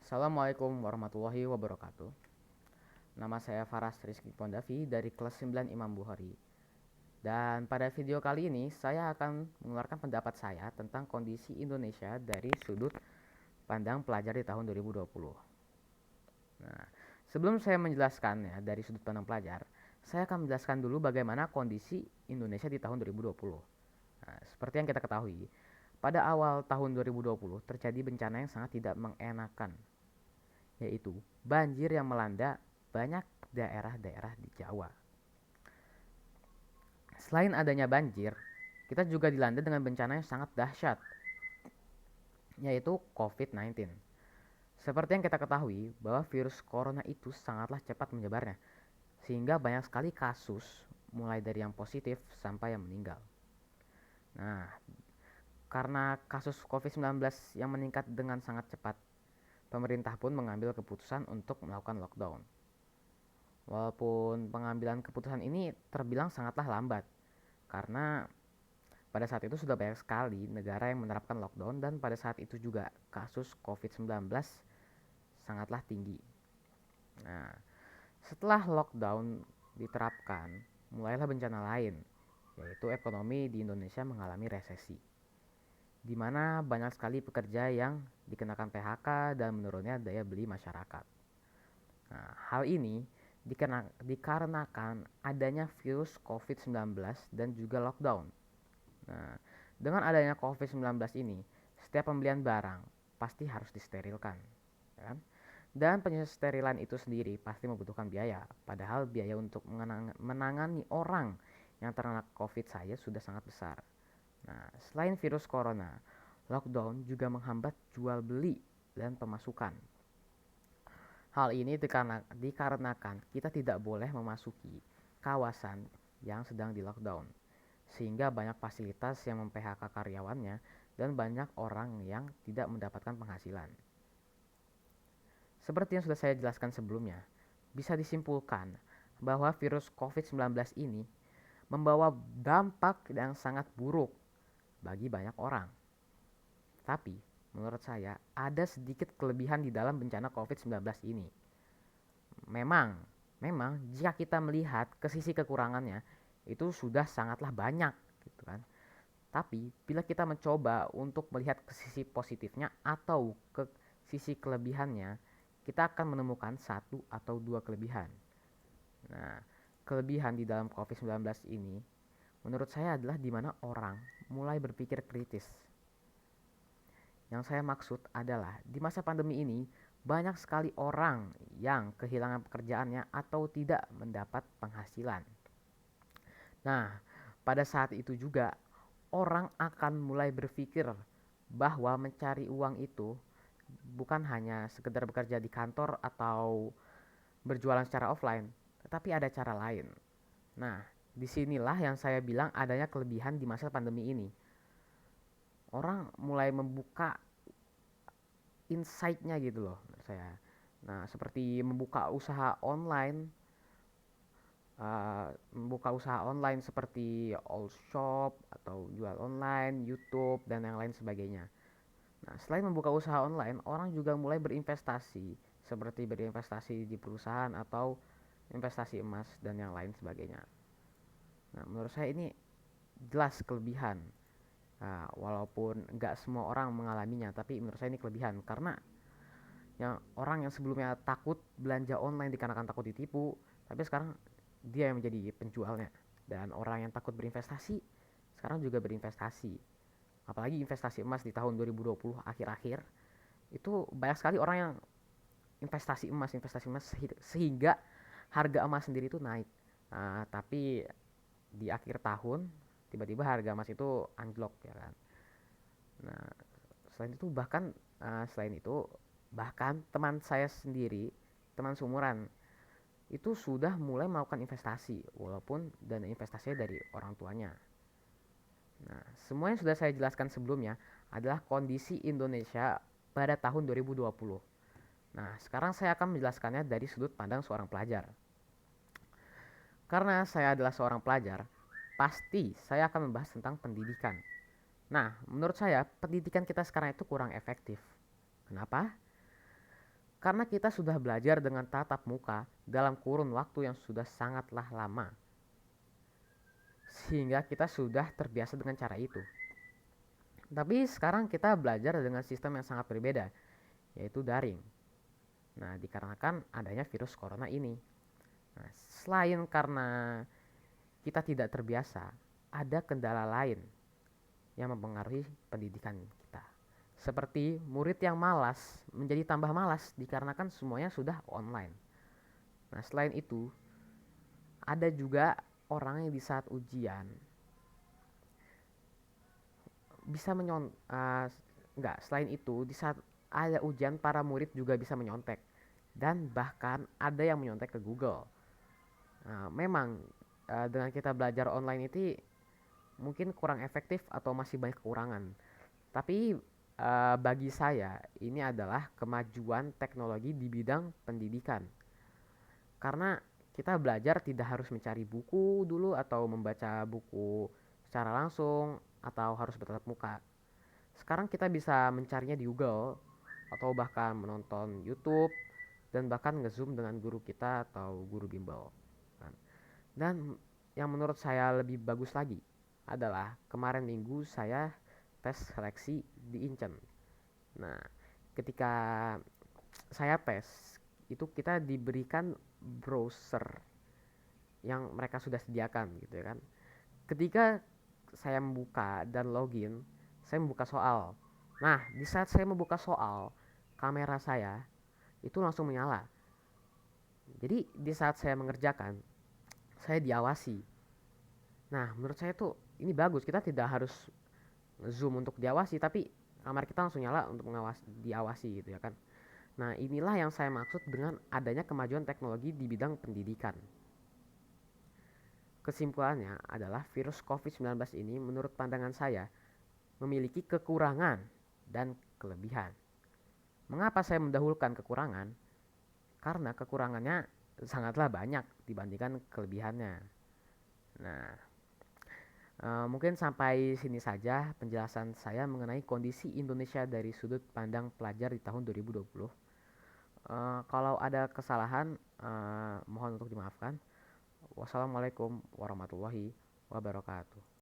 Assalamualaikum warahmatullahi wabarakatuh. Nama saya Faras Rizky Pondavi dari kelas 9 Imam Bukhari. Dan pada video kali ini saya akan mengeluarkan pendapat saya tentang kondisi Indonesia dari sudut pandang pelajar di tahun 2020. Nah, sebelum saya menjelaskan ya dari sudut pandang pelajar, saya akan menjelaskan dulu bagaimana kondisi Indonesia di tahun 2020. Nah, seperti yang kita ketahui, pada awal tahun 2020 terjadi bencana yang sangat tidak mengenakan, yaitu banjir yang melanda banyak daerah-daerah di Jawa. Selain adanya banjir, kita juga dilanda dengan bencana yang sangat dahsyat, yaitu COVID-19. Seperti yang kita ketahui bahwa virus corona itu sangatlah cepat menyebarnya, sehingga banyak sekali kasus mulai dari yang positif sampai yang meninggal. Nah, karena kasus COVID-19 yang meningkat dengan sangat cepat, pemerintah pun mengambil keputusan untuk melakukan lockdown. Walaupun pengambilan keputusan ini terbilang sangatlah lambat, karena pada saat itu sudah banyak sekali negara yang menerapkan lockdown dan pada saat itu juga kasus COVID-19 sangatlah tinggi. Nah, setelah lockdown diterapkan, mulailah bencana lain, yaitu ekonomi di Indonesia mengalami resesi, di mana banyak sekali pekerja yang dikenakan PHK dan menurunnya daya beli masyarakat. Nah, hal ini dikarenakan adanya virus COVID-19 dan juga lockdown. Nah, dengan adanya COVID-19 ini, setiap pembelian barang pasti harus disterilkan, ya kan? Dan pensterilan itu sendiri pasti membutuhkan biaya, padahal biaya untuk menangani orang yang terkena COVID saja sudah sangat besar. Nah, selain virus corona, lockdown juga menghambat jual beli dan pemasukan. Hal ini dikarenakan kita tidak boleh memasuki kawasan yang sedang di lockdown, sehingga banyak fasilitas yang mem-PHK karyawannya dan banyak orang yang tidak mendapatkan penghasilan. Seperti yang sudah saya jelaskan sebelumnya, bisa disimpulkan bahwa virus COVID-19 ini membawa dampak yang sangat buruk bagi banyak orang. Tapi, menurut saya, ada sedikit kelebihan di dalam bencana COVID-19 ini. Memang, memang jika kita melihat ke sisi kekurangannya, itu sudah sangatlah banyak gitu kan. Tapi bila kita mencoba untuk melihat ke sisi positifnya atau ke sisi kelebihannya, kita akan menemukan satu atau dua kelebihan. Nah, kelebihan di dalam COVID-19 ini menurut saya adalah di mana orang mulai berpikir kritis. Yang saya maksud adalah di masa pandemi ini banyak sekali orang yang kehilangan pekerjaannya atau tidak mendapat penghasilan. Nah, pada saat itu juga orang akan mulai berpikir bahwa mencari uang itu bukan hanya sekedar bekerja di kantor atau berjualan secara offline, tetapi ada cara lain. Nah, disinilah yang saya bilang adanya kelebihan di masa pandemi ini. Orang mulai membuka insight-nya gitu loh menurut saya. Nah, seperti membuka usaha online seperti all shop atau jual online, YouTube dan yang lain sebagainya. Nah, selain membuka usaha online, orang juga mulai berinvestasi seperti berinvestasi di perusahaan atau investasi emas dan yang lain sebagainya. Nah, menurut saya ini jelas kelebihan. Nah, walaupun nggak semua orang mengalaminya, tapi menurut saya ini kelebihan karena yang orang yang sebelumnya takut belanja online dikarenakan takut ditipu, tapi sekarang dia yang menjadi penjualnya. Dan orang yang takut berinvestasi sekarang juga berinvestasi. Apalagi investasi emas di tahun 2020 akhir-akhir itu banyak sekali orang yang investasi emas sehingga harga emas sendiri itu naik. Nah, tapi di akhir tahun tiba-tiba harga emas itu anjlok ya kan. Nah, selain itu bahkan selain itu bahkan teman saya sendiri, teman seumuran itu sudah mulai melakukan investasi walaupun dana investasinya dari orang tuanya. Nah, semua yang sudah saya jelaskan sebelumnya adalah kondisi Indonesia pada tahun 2020. Nah, sekarang saya akan menjelaskannya dari sudut pandang seorang pelajar. Karena saya adalah seorang pelajar, pasti saya akan membahas tentang pendidikan. Nah, menurut saya pendidikan kita sekarang itu kurang efektif. Kenapa? Karena kita sudah belajar dengan tatap muka dalam kurun waktu yang sudah sangatlah lama. Sehingga kita sudah terbiasa dengan cara itu. Tapi sekarang kita belajar dengan sistem yang sangat berbeda, yaitu daring. Nah, dikarenakan adanya virus corona ini. Nah, selain karena kita tidak terbiasa, ada kendala lain yang mempengaruhi pendidikan kita. Seperti murid yang malas menjadi tambah malas dikarenakan semuanya sudah online. Nah, selain itu, ada juga orang yang di saat ujian bisa enggak, selain itu di saat ada ujian para murid juga bisa menyontek dan bahkan ada yang menyontek ke Google. Nah, memang dengan kita belajar online itu mungkin kurang efektif atau masih banyak kekurangan. Tapi bagi saya ini adalah kemajuan teknologi di bidang pendidikan. Karena kita belajar tidak harus mencari buku dulu atau membaca buku secara langsung atau harus bertatap muka. Sekarang kita bisa mencarinya di Google atau bahkan menonton YouTube dan bahkan ngezoom dengan guru kita atau guru bimbel. Dan yang menurut saya lebih bagus lagi adalah kemarin minggu saya tes seleksi di Incheon. Nah, ketika saya tes itu kita diberikan browser yang mereka sudah sediakan gitu ya kan. Ketika saya membuka dan login, saya membuka soal. Nah, di saat saya membuka soal, kamera saya itu langsung menyala. Jadi di saat saya mengerjakan, saya diawasi. Nah, menurut saya tuh ini bagus. Kita tidak harus zoom untuk diawasi, tapi kamera kita langsung nyala untuk diawasi gitu ya kan. Nah, inilah yang saya maksud dengan adanya kemajuan teknologi di bidang pendidikan. Kesimpulannya adalah virus COVID-19 ini menurut pandangan saya memiliki kekurangan dan kelebihan. Mengapa saya mendahulukan kekurangan? Karena kekurangannya sangatlah banyak dibandingkan kelebihannya. Nah, mungkin sampai sini saja penjelasan saya mengenai kondisi Indonesia dari sudut pandang pelajar di tahun 2020. Kalau ada kesalahan, mohon untuk dimaafkan. Wassalamualaikum warahmatullahi wabarakatuh.